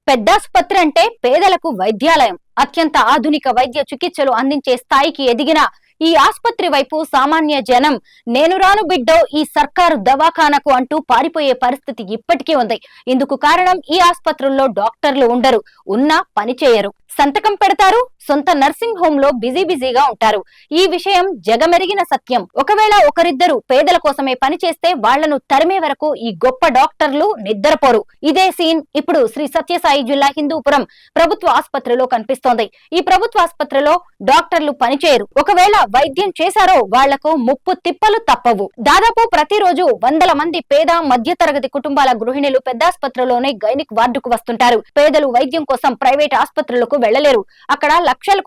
పెద్దాసుపత్రి అంటే పేదలకు వైద్యాలయం. అత్యంత ఆధునిక వైద్య చికిత్సలు అందించే స్థాయికి ఎదిగిన ఈ ఆస్పత్రి వైపు సామాన్య జనం నేను రాను బిడ్డో ఈ సర్కారు దవాఖానకు అంటూ పారిపోయే పరిస్థితి ఇప్పటికీ ఉంది. ఇందుకు కారణం ఈ ఆస్పత్రుల్లో డాక్టర్లు ఉండరు, ఉన్నా పనిచేయరు, సంతకం పెడతారు, సొంత నర్సింగ్ హోమ్ లో బిజీగా ఉంటారు. ఈ విషయం జగమెరిగిన సత్యం. ఒకవేళ ఒకరిద్దరు పేదల కోసమే పనిచేస్తే వాళ్లను తరిమే వరకు ఈ గొప్ప డాక్టర్లు నిద్రపోరు. ఇదే సీన్ ఇప్పుడు శ్రీ సత్యసాయి జిల్లా హిందూపురం ప్రభుత్వ ఆసుపత్రిలో కనిపిస్తోంది. ఈ ప్రభుత్వ ఆసుపత్రిలో డాక్టర్లు పనిచేయరు. ఒకవేళ వైద్యం చేశారో వాళ్లకు ముప్పు తిప్పలు తప్పవు. దాదాపు ప్రతిరోజు వందల మంది పేద మధ్యతరగతి కుటుంబాల గృహిణులు పెద్దాసుపత్రిలోనే గైనిక్ వార్డుకు వస్తుంటారు. పేదలు వైద్యం కోసం ప్రైవేట్ ఆసుపత్రులకు వెళ్లలేరు. అక్కడ లక్షలు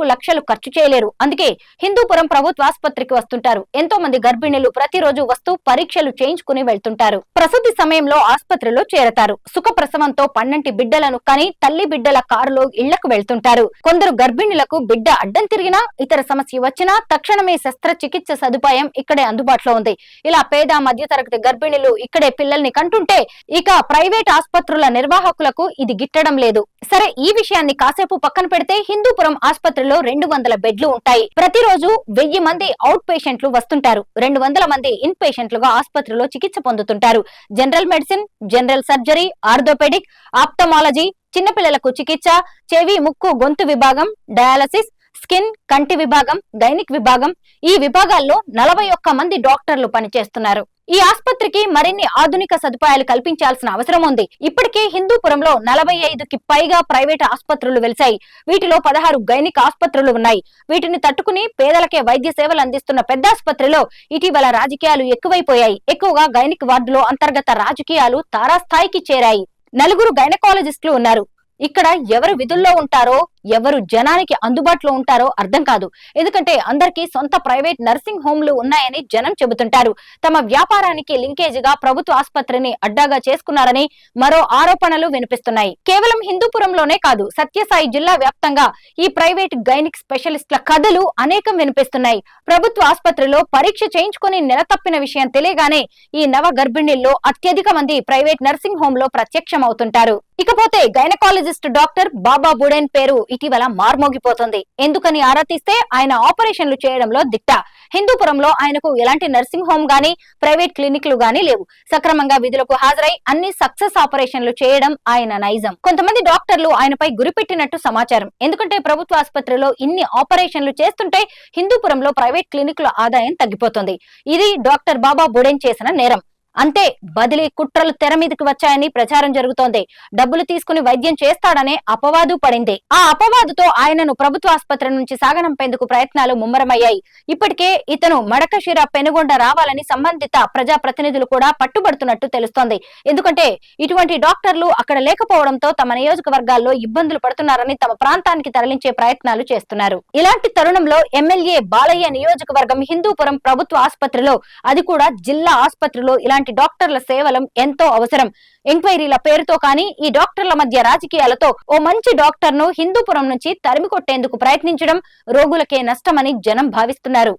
ఖర్చు చేయలేరు. అందుకే హిందూపురం ప్రభుత్వ ఆసుపత్రికి వస్తుంటారు. ఎంతో మంది గర్భిణులు ప్రతిరోజు వస్తూ పరీక్షలు చేయించుకుని వెళ్తుంటారు. ప్రసూతి సమయంలో ఆసుపత్రిలో చేరతారు. సుఖ ప్రసవంతో పన్నంటి బిడ్డలను కని తల్లి బిడ్డల కారులో ఇళ్లకు వెళ్తుంటారు. కొందరు గర్భిణులకు బిడ్డ అడ్డం తిరిగినా, ఇతర సమస్య వచ్చినా తక్షణమే శస్త్రచికిత్స సదుపాయం ఇక్కడే అందుబాటులో ఉంది. ఇలా పేద మధ్యతరగతి గర్భిణులు ఇక్కడే పిల్లల్ని కంటుంటే ఇక ప్రైవేట్ ఆసుపత్రుల నిర్వాహకులకు ఇది గిట్టడం లేదు. సరే, ఈ విషయాన్ని కాసేపు పక్కన పెడితే హిందూపురం ఆసుపత్రిలో 200 బెడ్లు ఉంటాయి. ప్రతిరోజు 1000 మంది అవుట్ పేషెంట్లు వస్తుంటారు. 200 మంది ఇన్ పేషెంట్లుగా ఆసుపత్రిలో చికిత్స పొందుతుంటారు. General medicine, general surgery, orthopaedic, ophthalmology, చిన్నపిల్లలకు చికిత్స, చెవి ముక్కు గొంతు విభాగం, డయాలసిస్, స్కిన్ కంటి విభాగం, గైనిక్ విభాగం, ఈ విభాగాల్లో 41 మంది డాక్టర్లు పనిచేస్తున్నారు. ఈ ఆసుపత్రికి మరిన్ని ఆధునిక సదుపాయాలు కల్పించాల్సిన అవసరం ఉంది. ఇప్పటికే హిందూపురంలో 45కి పైగా ప్రైవేట్ ఆసుపత్రులు వెలిశాయి. వీటిలో 16 గైనిక్ ఆసుపత్రులు ఉన్నాయి. వీటిని తట్టుకుని పేదలకే వైద్య సేవలు అందిస్తున్న పెద్ద ఆసుపత్రిలో ఇటీవల రాజకీయాలు ఎక్కువైపోయాయి. ఎక్కువగా గైనిక్ వార్డులో అంతర్గత రాజకీయాలు తారాస్థాయికి చేరాయి. 4 గైనకాలజిస్టులు ఉన్నారు. ఇక్కడ ఎవరు విధుల్లో ఉంటారో, ఎవరు జనానికి అందుబాటులో ఉంటారో అర్థం కాదు. ఎందుకంటే అందరికీ సొంత ప్రైవేట్ నర్సింగ్ హోమ్లు ఉన్నాయని జనం చెబుతుంటారు. తమ వ్యాపారానికి లింకేజ్గా ప్రభుత్వ ఆసుపత్రిని అడ్డాగా చేసుకున్నారని మరో ఆరోపణలు వినిపిస్తున్నాయి. కేవలం హిందూపురంలోనే కాదు, సత్యసాయి జిల్లా వ్యాప్తంగా ఈ ప్రైవేట్ గైనిక్ స్పెషలిస్టుల కథలు అనేకం వినిపిస్తున్నాయి. ప్రభుత్వ ఆసుపత్రిలో పరీక్ష చేయించుకుని నెలతప్పిన విషయం తెలియగానే ఈ నవ గర్భిణీల్లో అత్యధిక మంది ప్రైవేట్ నర్సింగ్ హోమ్ లో ప్రత్యక్షమవుతుంటారు. ఇకపోతే గైనకాలజిస్ట్ డాక్టర్ బాబా బుడేన్ పేరు ఇటీవల మార్మోగిపోతుంది. ఎందుకని ఆరా తీస్తే ఆయన ఆపరేషన్లు చేయడంలో దిట్ట. హిందూపురంలో ఆయనకు ఎలాంటి నర్సింగ్ హోమ్ గానీ ప్రైవేట్ క్లినిక్లు గానీ లేవు. సక్రమంగా విధులకు హాజరై అన్ని సక్సెస్ ఆపరేషన్లు చేయడం ఆయన నైజం. కొంతమంది డాక్టర్లు ఆయనపై గురిపెట్టినట్టు సమాచారం. ఎందుకంటే ప్రభుత్వ ఆసుపత్రిలో ఇన్ని ఆపరేషన్లు చేస్తుంటే హిందూపురంలో ప్రైవేట్ క్లినిక్ల ఆదాయం తగ్గిపోతుంది. ఇది డాక్టర్ బాబా బుడేన్ చేసిన నేరం. అంతే, బదిలీ కుట్రలు తెర మీదకి వచ్చాయని ప్రచారం జరుగుతోంది. డబ్బులు తీసుకుని వైద్యం చేస్తాడనే అపవాదు పడింది. ఆ అపవాదుతో ఆయనను ప్రభుత్వ ఆసుపత్రి నుంచి సాగనంపేందుకు ప్రయత్నాలు ముమ్మరమయ్యాయి. ఇప్పటికే ఇతను మడకశిర పెనుగొండ రావాలని సంబంధిత ప్రజా ప్రతినిధులు కూడా పట్టుబడుతున్నట్టు తెలుస్తోంది. ఎందుకంటే ఇటువంటి డాక్టర్లు అక్కడ లేకపోవడంతో తమ నియోజకవర్గాల్లో ఇబ్బందులు పడుతున్నారని తమ ప్రాంతానికి తరలించే ప్రయత్నాలు చేస్తున్నారు. ఇలాంటి తరుణంలో ఎమ్మెల్యే బాలయ్య నియోజకవర్గం హిందూపురం ప్రభుత్వ ఆసుపత్రిలో, అది కూడా జిల్లా ఆసుపత్రిలో ఇలాంటి డాక్టర్ల సేవలం ఎంతో అవసరం. ఎంక్వైరీల పేరుతో కానీ ఈ డాక్టర్ల మధ్య రాజకీయాలతో ఓ మంచి డాక్టర్ ను హిందూపురం నుంచి తరిమి కొట్టేందుకు ప్రయత్నించడం రోగులకే నష్టమని జనం భావిస్తున్నారు.